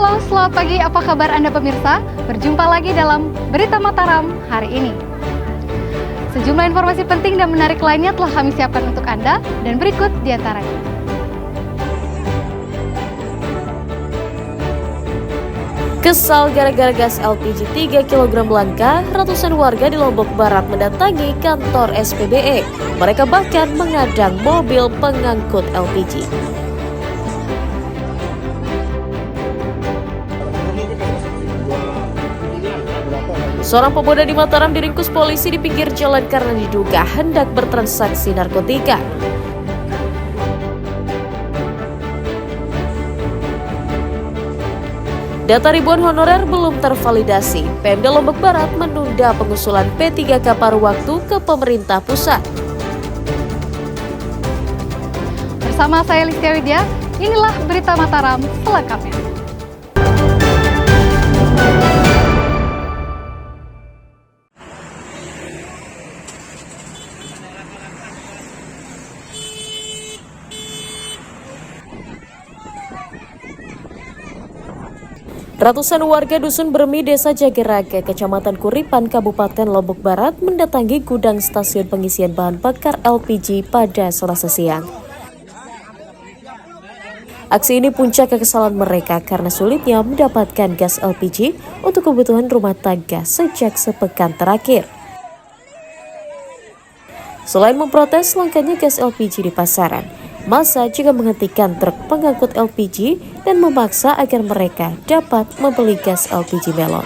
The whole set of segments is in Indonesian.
Halo, selamat pagi. Apa kabar Anda pemirsa? Berjumpa lagi dalam Berita Mataram hari ini. Sejumlah informasi penting dan menarik lainnya telah kami siapkan untuk Anda, dan berikut diantaranya. Kesal gara-gara gas LPG 3 kg langka, ratusan warga di Lombok Barat mendatangi kantor SPBE. Mereka bahkan mengadang mobil pengangkut LPG. Seorang pemuda di Mataram diringkus polisi di pinggir jalan karena diduga hendak bertransaksi narkotika. Data ribuan honorer belum tervalidasi. Pemda Lombok Barat menunda pengusulan P3K paruh waktu ke pemerintah pusat. Bersama saya Listia Widya, inilah Berita Mataram selengkapnya. Ratusan warga Dusun Bermi, Desa Jageraga, Kecamatan Kuripan, Kabupaten Lombok Barat mendatangi gudang stasiun pengisian bahan bakar LPG pada Selasa siang. Aksi ini puncak kekesalan mereka karena sulitnya mendapatkan gas LPG untuk kebutuhan rumah tangga sejak sepekan terakhir. Selain memprotes langkanya gas LPG di pasaran, massa juga menghentikan truk pengangkut LPG dan memaksa agar mereka dapat membeli gas LPG melon.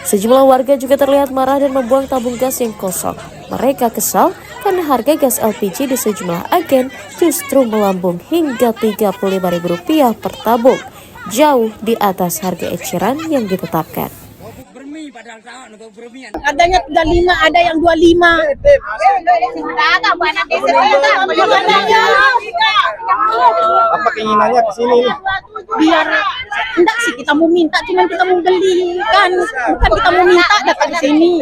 Sejumlah warga juga terlihat marah dan membuang tabung gas yang kosong. Mereka kesal karena harga gas LPG di sejumlah agen justru melambung hingga Rp35.000 per tabung, jauh di atas harga eceran yang ditetapkan. Adanya 35, ada yang 25. Apa keinginannya ke sini? Biar enggak sih kita mau minta, cuman kita mau beli kan, bukan kita mau minta dapat di sini.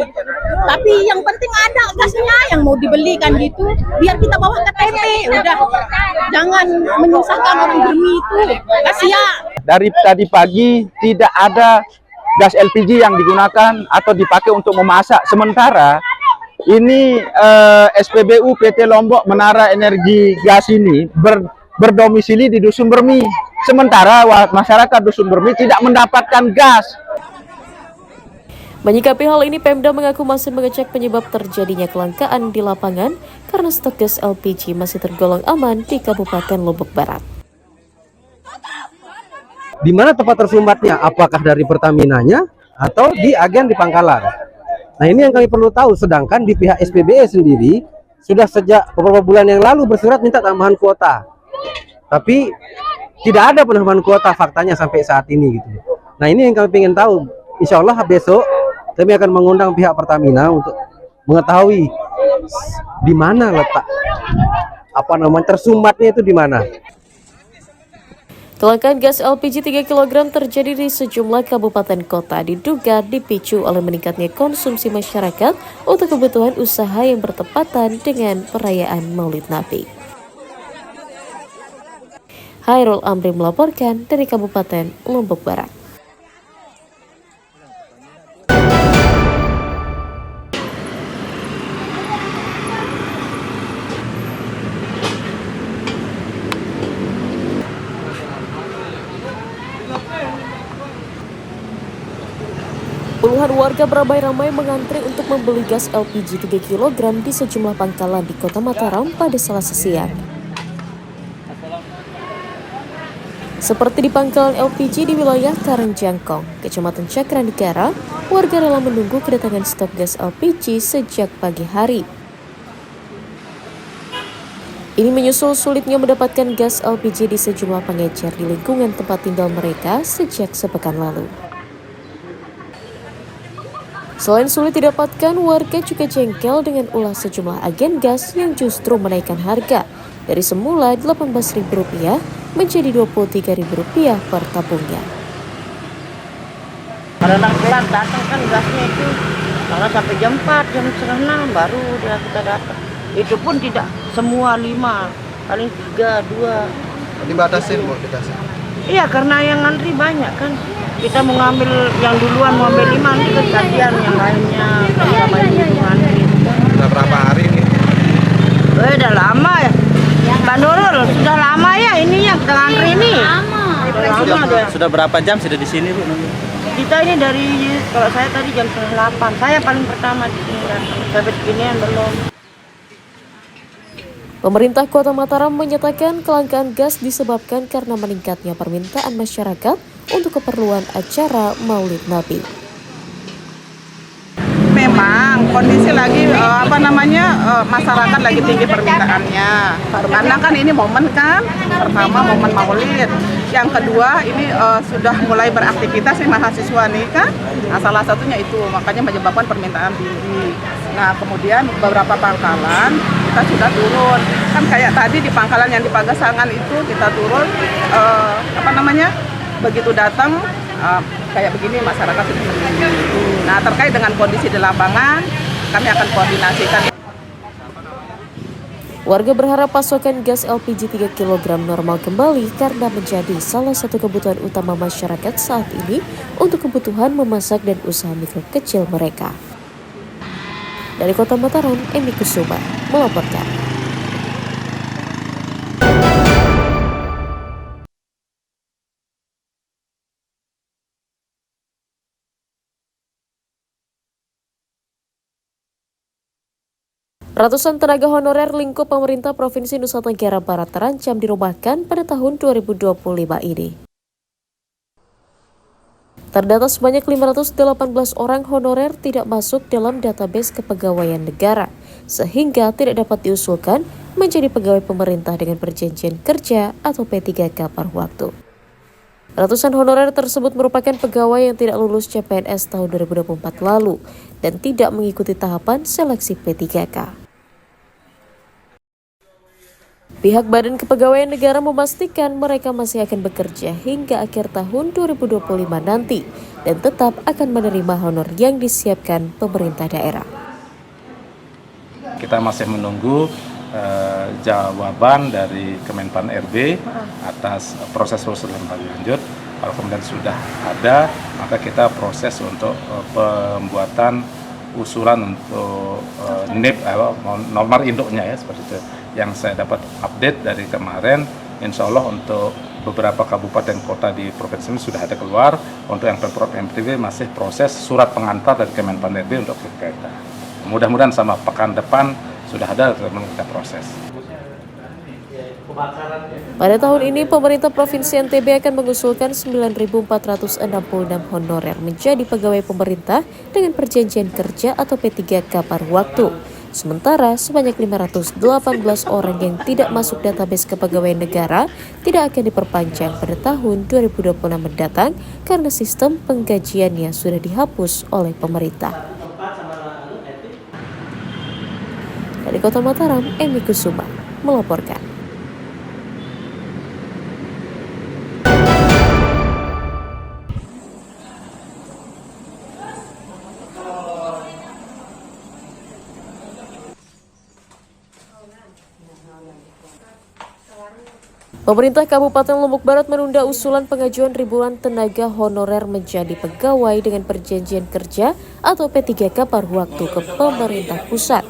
Tapi yang penting ada gasnya yang mau dibelikan gitu, biar kita bawa KTP. Udah, jangan menyusahkan orang Bermi itu. Kasihan. Dari tadi pagi tidak ada gas LPG yang digunakan atau dipakai untuk memasak. Sementara ini SPBU PT Lombok Menara Energi Gas ini berdomisili di Dusun Bermi. Sementara masyarakat Dusun Bermi tidak mendapatkan gas. Menyikapi hal ini, Pemda mengaku masih mengecek penyebab terjadinya kelangkaan di lapangan karena stok gas LPG masih tergolong aman di Kabupaten Lombok Barat. Di mana tempat tersumbatnya? Apakah dari Pertamina-nya atau di agen di pangkalan? Nah, ini yang kami perlu tahu. Sedangkan di pihak SPBE sendiri sudah sejak beberapa bulan yang lalu bersurat minta tambahan kuota. Tapi tidak ada penambahan kuota faktanya sampai saat ini gitu. Nah, ini yang kami ingin tahu. Insya Allah besok kami akan mengundang pihak Pertamina untuk mengetahui di mana letak tersumbatnya itu di mana. Kelangkaan gas LPG 3 kg terjadi di sejumlah kabupaten kota, diduga dipicu oleh meningkatnya konsumsi masyarakat untuk kebutuhan usaha yang bertepatan dengan perayaan Maulid Nabi. Hairul Amri melaporkan dari Kabupaten Lombok Barat. Puluhan warga beramai-ramai mengantri untuk membeli gas LPG 3 kg di sejumlah pangkalan di Kota Mataram pada Selasa siang. Seperti di pangkalan LPG di wilayah Karangjangkong, Kecamatan Cakranegara, warga rela menunggu kedatangan stok gas LPG sejak pagi hari. Ini menyusul sulitnya mendapatkan gas LPG di sejumlah pengecer di lingkungan tempat tinggal mereka sejak sepekan lalu. Selain sulit didapatkan, warga juga jengkel dengan ulah sejumlah agen gas yang justru menaikkan harga dari semula Rp18.000 menjadi Rp23.000 per tabungnya. Karena telat datang kan gasnya itu, karena sampai jam 4, jam setengah 6 baru kita dapat. Itu pun tidak semua 5, paling 3, 2. Dibatasin, Bu, dikasih. Iya, karena yang ngantri banyak kan. Kita mau ngambil yang duluan, mau ambil 5, nanti kejadian yang lainnya. Sama ini ngantri. Sudah berapa hari ini? Udah lama ya. Mbak Nurul, sudah lama ya ini yang kita ngantri ini. Lama deh. Sudah berapa jam sudah di sini, Bu? Kita ini dari, kalau saya tadi jam 8. Saya paling pertama di sini datang. Sampai seginian belum. Pemerintah Kota Mataram menyatakan kelangkaan gas disebabkan karena meningkatnya permintaan masyarakat untuk keperluan acara Maulid Nabi. Memang kondisi lagi masyarakat lagi tinggi permintaannya. Karena kan ini momen kan, pertama momen Maulid. Yang kedua ini sudah mulai beraktivitas nih mahasiswa nih kan. Nah, salah satunya itu makanya menyebabkan permintaan tinggi. Nah, kemudian beberapa pangkalan kita sudah turun. Kan kayak tadi di pangkalan yang di Pagasangan itu kita turun begitu datang kayak begini masyarakat sudah menunggu. Nah, terkait dengan kondisi di lapangan kami akan koordinasikan. Warga berharap pasokan gas LPG 3 kg normal kembali karena menjadi salah satu kebutuhan utama masyarakat saat ini untuk kebutuhan memasak dan usaha mikro kecil mereka. Dari Kota Mataram, Emi Kusuma melaporkan. Ratusan tenaga honorer lingkup pemerintah Provinsi Nusa Tenggara Barat terancam dirumahkan pada tahun 2025 ini. Terdata sebanyak 518 orang honorer tidak masuk dalam database kepegawaian negara, sehingga tidak dapat diusulkan menjadi pegawai pemerintah dengan perjanjian kerja atau P3K paruh waktu. Ratusan honorer tersebut merupakan pegawai yang tidak lulus CPNS tahun 2024 lalu dan tidak mengikuti tahapan seleksi P3K. Pihak Badan Kepegawaian Negara memastikan mereka masih akan bekerja hingga akhir tahun 2025 nanti dan tetap akan menerima honor yang disiapkan pemerintah daerah. Kita masih menunggu jawaban dari Kemenpan RB atas proses lebih lanjut. Kalau kemudian sudah ada, maka kita proses untuk pembuatan usulan untuk NIP nomor induknya ya seperti itu. Yang saya dapat update dari kemarin, insya Allah untuk beberapa kabupaten kota di provinsi ini sudah ada keluar. Untuk yang Pemprov NTB masih proses surat pengantar dari Kemenpan RB untuk kita. Mudah-mudahan sama pekan depan sudah ada, kita proses. Pada tahun ini, pemerintah Provinsi NTB akan mengusulkan 9.466 honorer menjadi pegawai pemerintah dengan perjanjian kerja atau P3K paruh waktu. Sementara sebanyak 518 orang yang tidak masuk database kepegawaian negara tidak akan diperpanjang pada tahun 2026 mendatang karena sistem penggajiannya sudah dihapus oleh pemerintah. Dari Kota Mataram, Emi Kusuma melaporkan. Pemerintah Kabupaten Lombok Barat menunda usulan pengajuan ribuan tenaga honorer menjadi pegawai dengan perjanjian kerja atau P3K paruh waktu ke pemerintah pusat.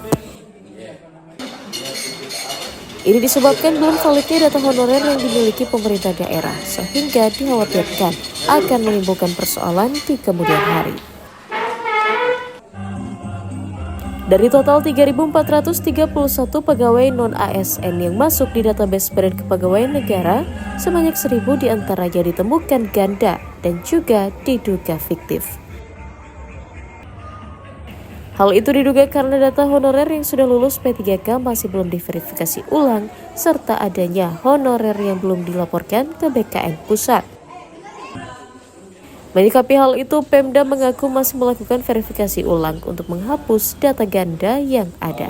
Ini disebabkan belum validnya data honorer yang dimiliki pemerintah daerah, sehingga dikhawatirkan akan menimbulkan persoalan di kemudian hari. Dari total 3.431 pegawai non-ASN yang masuk di database Badan Kepegawaian Negara, sebanyak 1.000 diantaranya ditemukan ganda dan juga diduga fiktif. Hal itu diduga karena data honorer yang sudah lulus P3K masih belum diverifikasi ulang, serta adanya honorer yang belum dilaporkan ke BKN Pusat. Menyikapi hal itu, Pemda mengaku masih melakukan verifikasi ulang untuk menghapus data ganda yang ada.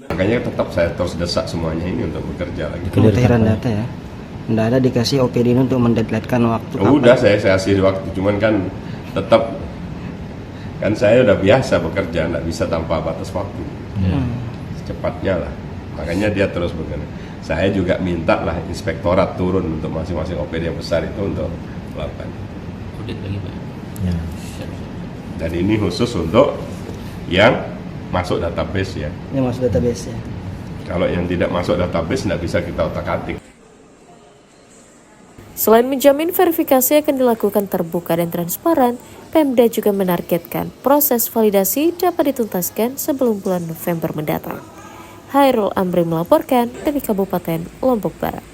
Makanya tetap saya terus desak semuanya ini untuk bekerja lagi. Kemuteran data ya? Tidak ada dikasih OPD untuk mendeadline waktu? Udah saya kasih waktu, cuman kan tetap, kan saya udah biasa bekerja, nggak bisa tanpa batas waktu. Secepatnya lah, makanya dia terus bekerja. saya juga minta lah inspektorat turun untuk masing-masing OPD yang besar itu untuk melakukan. Dan ini khusus untuk yang masuk database ya. Yang masuk database ya. Kalau yang tidak masuk database tidak bisa kita otak-atik. Selain menjamin verifikasi akan dilakukan terbuka dan transparan, Pemda juga menargetkan proses validasi dapat dituntaskan sebelum bulan November mendatang. Hairul Amri melaporkan dari Kabupaten Lombok Barat.